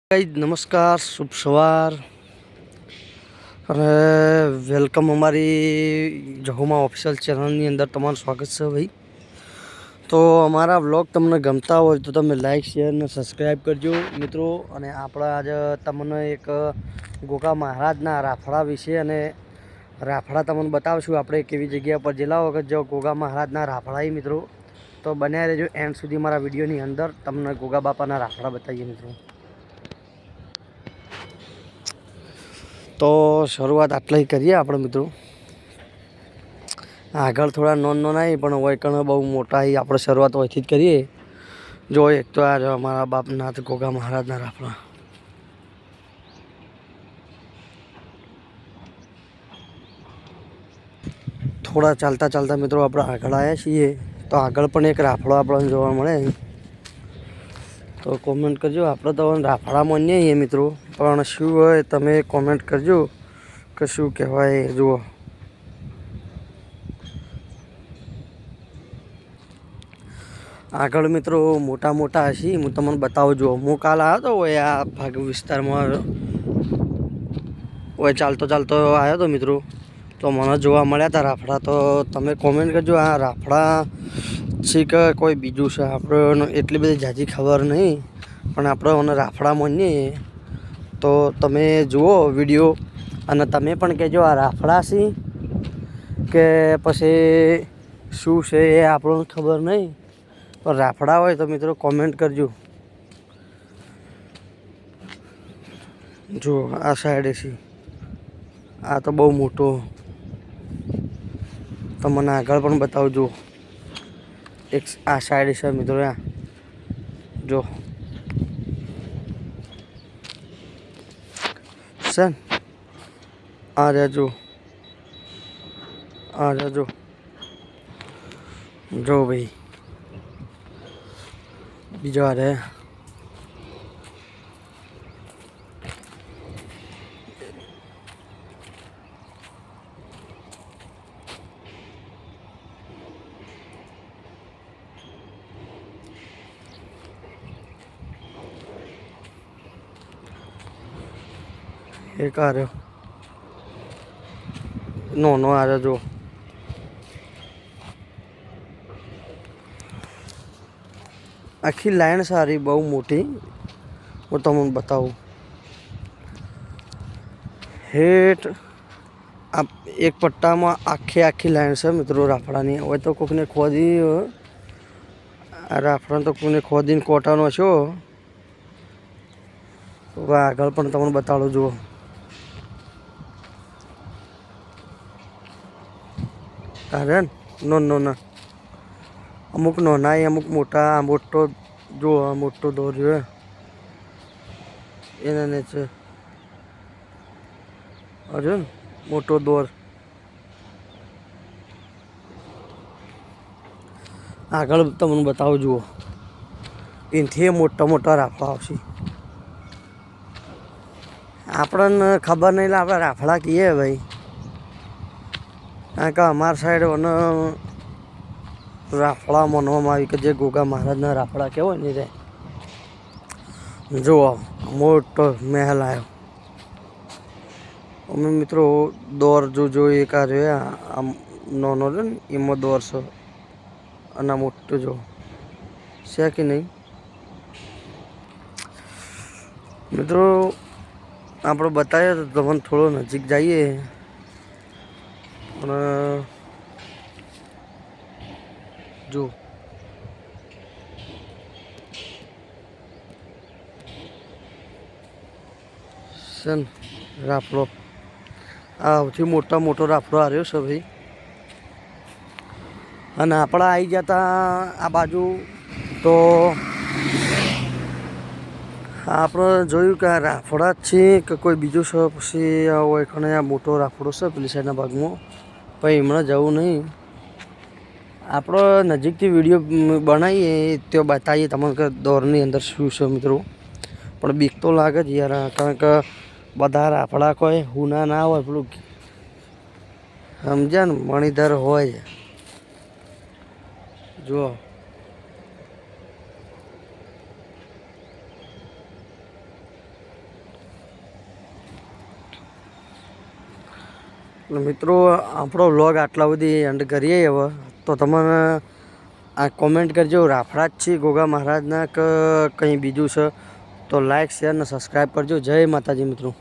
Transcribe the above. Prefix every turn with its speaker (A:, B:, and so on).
A: Guys નમસ્કાર, શુભ સવાર અને વેલકમ અમારી જહુમા ઓફિશિયલ ચેનલની અંદર તમારું સ્વાગત છે ભાઈ. તો અમારા વ્લોગ તમને ગમતા હોય તો તમે લાઈક શેર અને સબસ્ક્રાઈબ કરજો મિત્રો. અને આપણા આજે તમને એક ગોગા મહારાજના રાફડા વિશે અને રાફડા તમને બતાવશું આપણે કેવી જગ્યા પર જેલા વખત જો ગોગા મહારાજના રાફડા મિત્રો. તો બન્યા રહેજો એન્ડ સુધી મારા વિડીયોની અંદર તમને ગોગા બાપાના રાફડા બતાવીએ મિત્રો. તો શરૂઆત આટલી કરીએ આપણે મિત્રો. આગળ થોડા નોન આવી પણ વૈકણ બહુ મોટા આપણે શરૂઆત અહીંથી જ કરીએ. જો એક તો આ અમારા બાપનાથ ગોગા મહારાજના રાફડા. થોડા ચાલતા ચાલતા મિત્રો આપણે આગળ આવ્યા છીએ તો આગળ પણ એક રાફડો આપણને જોવા મળે. તો કોમેન્ટ કરજો. આપણે તો રાફડામાં નહીં મિત્રો, પણ શું હોય તમે કોમેન્ટ કરજો કે શું કહેવાય. જુઓ આગળ મિત્રો મોટા મોટા હશે. હું તમને બતાવજો. હું કાલ આવ્યો તો હોય આ ભાગ વિસ્તારમાં હોય ચાલતો આવ્યો તો મિત્રો. તો મને જોવા મળ્યા હતા રાફડા. તો તમે કોમેન્ટ કરજો આ રાફડા છે કે કોઈ બીજું છે. આપણે એટલી બધી જાજી ખબર નહીં, પણ આપણે મને રાફડામાં નહીં. તો તમે જુઓ વિડીયો અને તમે પણ કહેજો આ રાફડા છે કે પછી શું છે એ આપણને ખબર નહીં. પણ રાફડા હોય તો મિત્રો કોમેન્ટ કરજો. જો આ સાઈડે છે, આ તો બહુ મોટો. તમને આગળ પણ બતાવજો. એક આ સાઈડ છે મિત્રો. આ જો સર આ રહેજો, આ રહેજો. જો ભાઈ બીજો આ રહે. એક આ રહ્યો. નો આ રહ્યો. જો આખી લાઈન સારી બહુ મોટી. હું તમને બતાવું. હેઠ આ એક પટ્ટામાં આખી લાઈન છે મિત્રો રાફડાની. હવે તો કોકને ખોદી આ રાફડા તો કોઈને ખોદીને કોટાનો છો. આગળ પણ તમને બતાડું. જુઓ અરે ના અમુક નાના અમુક મોટા. મોટો જો આ મોટો દોર જોઈએ એના નીચે અરે મોટો દોર. આગળ તમને બતાવું. જુઓ એનાથી મોટા રાફડા આવશે. આપણને ખબર નહીં આપણે રાફડા કહીએ ભાઈ. કારણ કે અમારા સાઈડ અને રાફડા માનવામાં આવી કે જે ગોગા મહારાજના રાફડા કહેવાય ને રે. જુઓ મોટો મહેલ આવ્યો. અમે મિત્રો દોર જો એક આ રહ્યો આમ નાનો છે ને એમાં દોર છે. અને મોટો જો છે કે નહીં મિત્રો. આપણે બતાવીએ તો તમને થોડો નજીક જઈએ પણ જો સન રાફડો આ સૌથી મોટો રાફડો આવ્યો છે ભાઈ. અને આપણે આવી જતા આ બાજુ તો આપણે જોયું કે આ રાફડા જ છે કે કોઈ બીજું છે. પછી હોય ખણે આ મોટો રાફડો છે પેલી સાઈડના ભાગમાં. પછી હમણાં જવું નહીં. આપણે નજીકથી વિડીયો બનાવીએ તો બતાવીએ તમને કે દોરની અંદર શું છે મિત્રો. પણ બીક તો લાગે જ યાર. કારણ કે બધા રાફડા કોઈ હુના ના હોય. પેલું સમજ્યા ને મણિધર હોય. જુઓ મિત્રો આપણો વ્લોગ આટલા બધી એન્ડ કરીએ હવે. તો તમને આ કોમેન્ટ કરજો, રાફડા જ છે ગોગા મહારાજના કે કંઈ બીજું છે? તો લાઇક શેર ને સબસ્ક્રાઈબ કરજો. જય માતાજી મિત્રો.